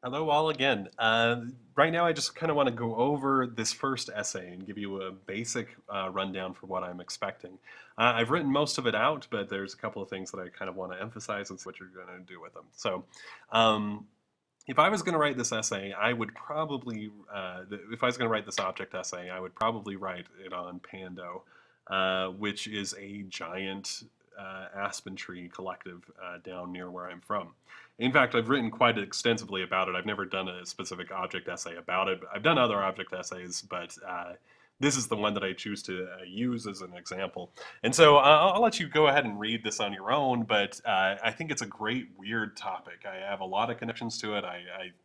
Hello, all again. Right now, I just kind of want to go over this first essay and give you a basic rundown for what I'm expecting. I've written most of it out, but there's a couple of things that I kind of want to emphasize and see what you're going to do with them. So, um, if I was going to write this essay, I would probably, if I was going to write this object essay, I would probably write it on Pando, which is a giant aspen tree collective down near where I'm from. In fact, I've written quite extensively about it. I've never done a specific object essay about it. I've done other object essays, but this is the one that I choose to use as an example. And so I'll let you go ahead and read this on your own, but I think it's a great, weird topic. I have a lot of connections to it. I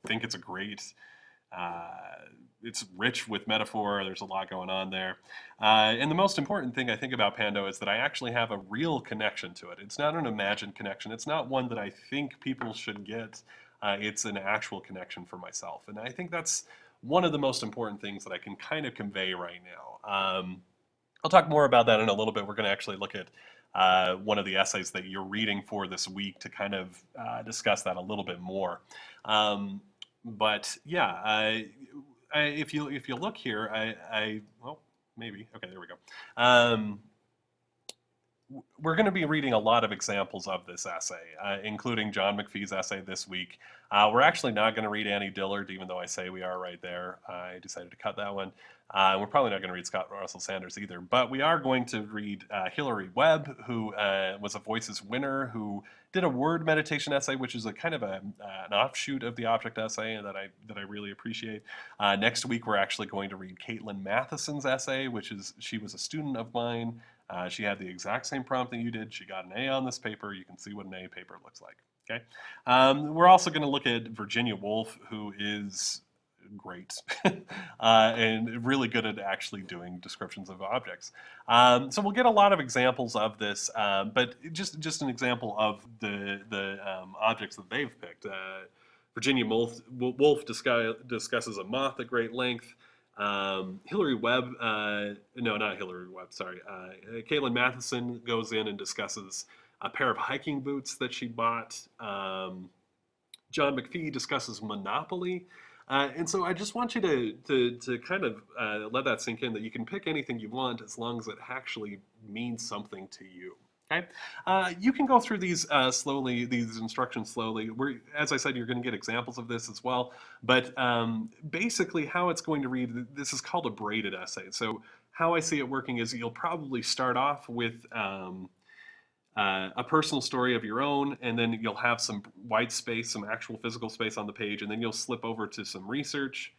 think it's a great, uh, it's rich with metaphor. There's a lot going on there. And the most important thing I think about Pando is that I actually have a real connection to it. It's not an imagined connection. It's not one that I think people should get. It's an actual connection for myself. And I think that's one of the most important things that I can kind of convey right now. I'll talk more about that in a little bit. We're going to actually look at one of the essays that you're reading for this week to kind of discuss that a little bit more. Um, but yeah, if you look here, well, maybe okay, there we go. We're going to be reading a lot of examples of this essay, including John McPhee's essay this week. We're actually not going to read Annie Dillard, even though I say we are right there. I decided to cut that one. We're probably not going to read Scott Russell Sanders either, but we are going to read Hilary Webb, who was a Voices winner, who did a word meditation essay, which is a kind of an offshoot of the object essay that I really appreciate. Next week, we're actually going to read Caitlin Matheson's essay, which is she was a student of mine. She had the exact same prompt that you did. She got an A on this paper. You can see what an A paper looks like. Okay. We're also going to look at Virginia Woolf, who is great and really good at actually doing descriptions of objects. So we'll get a lot of examples of this, but just an example of the objects that they've picked. Virginia Woolf discusses a moth at great length. Hilary Webb, no, not Hilary Webb, sorry. Caitlin Matheson goes in and discusses a pair of hiking boots that she bought. John McPhee discusses Monopoly. And so I just want you to kind of let that sink in that you can pick anything you want as long as it actually means something to you. Okay, you can go through these slowly, these instructions slowly. As I said, you're going to get examples of this as well. But basically, how it's going to read, this is called a braided essay. So how I see it working is you'll probably start off with a personal story of your own, and then you'll have some white space, some actual physical space on the page, and then you'll slip over to some research,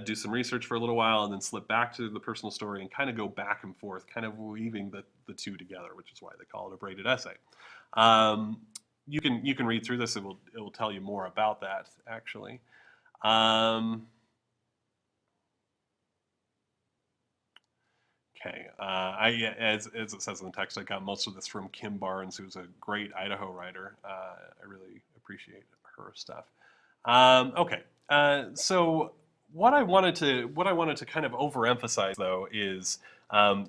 do some research for a little while, and then slip back to the personal story and kind of go back and forth, kind of weaving the two together, which is why they call it a braided essay. You can read through this; it will tell you more about that actually. Okay. As it says in the text, I got most of this from Kim Barnes, who's a great Idaho writer. I really appreciate her stuff. Okay. So what I wanted to kind of overemphasize though is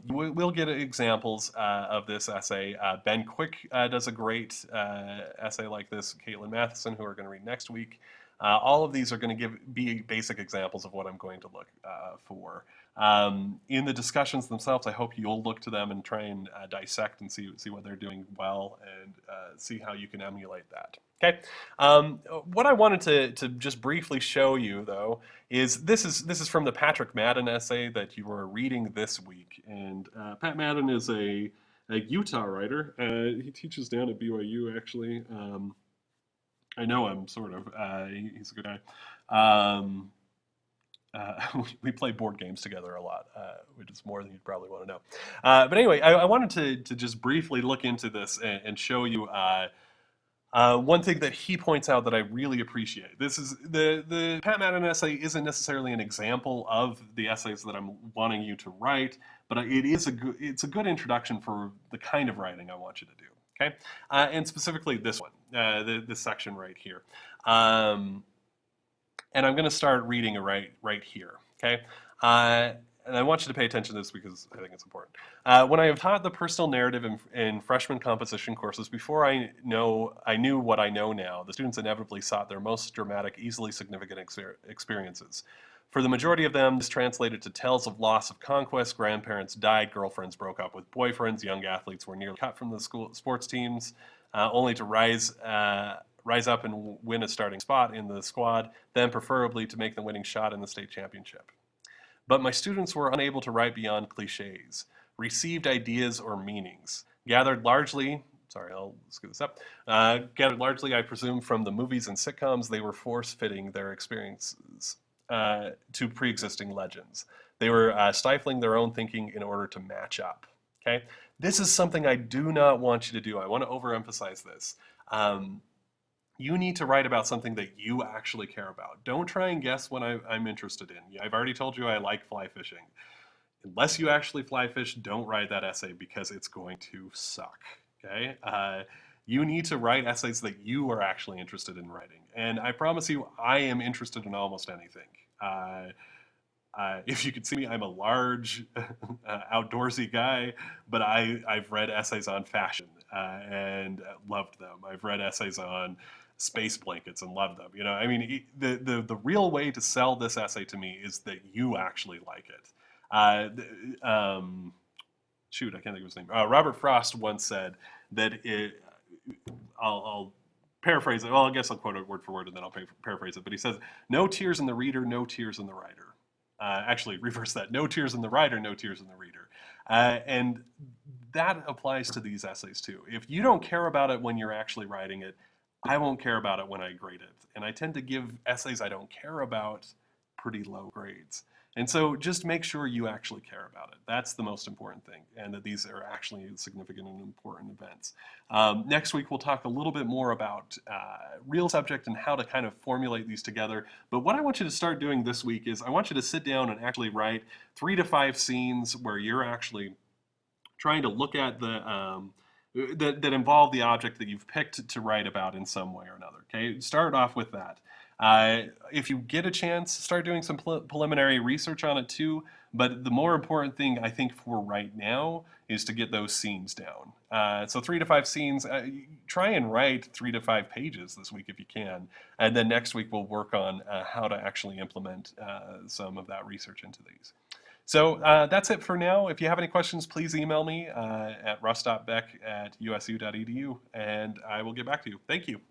we'll get examples of this essay. Ben Quick does a great essay like this. Caitlin Matheson, who we're going to read next week. All of these are going to be basic examples of what I'm going to look for. In the discussions themselves, I hope you'll look to them and try and dissect and see what they're doing well and see how you can emulate that. Okay. What I wanted to just briefly show you though is this is from the Patrick Madden essay that you were reading this week, and Pat Madden is a Utah writer. He teaches down at BYU actually. I know him sort of. He's a good guy. Um, we play board games together a lot, which is more than you'd probably want to know. But anyway, I wanted to just briefly look into this and show you one thing that he points out that I really appreciate. This is the Pat Madden essay isn't necessarily an example of the essays that I'm wanting you to write, but it's a good introduction for the kind of writing I want you to do. Okay, and specifically this one, this section right here. And I'm going to start reading it right here. Okay. and I want you to pay attention to this because I think it's important. When I have taught the personal narrative in freshman composition courses, before I knew what I know now, the students inevitably sought their most dramatic, easily significant experiences. For the majority of them, this translated to tales of loss of conquest, grandparents died, girlfriends broke up with boyfriends, young athletes were nearly cut from the school sports teams, only to rise up and win a starting spot in the squad, then preferably to make the winning shot in the state championship. But my students were unable to write beyond cliches, received ideas or meanings, gathered largely, I'll screw this up, gathered largely, I presume, from the movies and sitcoms. They were force-fitting their experiences to pre-existing legends. They were stifling their own thinking in order to match up, okay? This is something I do not want you to do. I want to overemphasize this. You need to write about something that you actually care about. Don't try and guess what I'm interested in. I've already told you I like fly fishing. Unless you actually fly fish, don't write that essay because it's going to suck, okay? You need to write essays that you are actually interested in writing. And I promise you, I am interested in almost anything. If you can see me, I'm a large, outdoorsy guy, but I've read essays on fashion and loved them. I've read essays on space blankets and loved them. I mean, the real way to sell this essay to me is that you actually like it. Shoot, I can't think of his name. Robert Frost once said that I'll paraphrase it. Well, I guess I'll quote it word for word and then I'll paraphrase it. But he says, "No tears in the reader, no tears in the writer." Actually, reverse that. No tears in the writer, no tears in the reader. And that applies to these essays too. If you don't care about it when you're actually writing it, I won't care about it when I grade it. And I tend to give essays I don't care about pretty low grades. And so just make sure you actually care about it. That's the most important thing, and that these are actually significant and important events. Next week, we'll talk a little bit more about real subject and how to kind of formulate these together. But what I want you to start doing this week is I want you to sit down and actually write 3 to 5 scenes where you're actually trying to look at the that involve the object that you've picked to write about in some way or another. Okay, start off with that. If you get a chance, start doing some preliminary research on it too. But the more important thing, I think, for right now is to get those scenes down. So 3 to 5 scenes. Try and write 3 to 5 pages this week if you can. And then next week we'll work on how to actually implement some of that research into these. So that's it for now. If you have any questions, please email me at russ.beck@usu.edu, and I will get back to you. Thank you.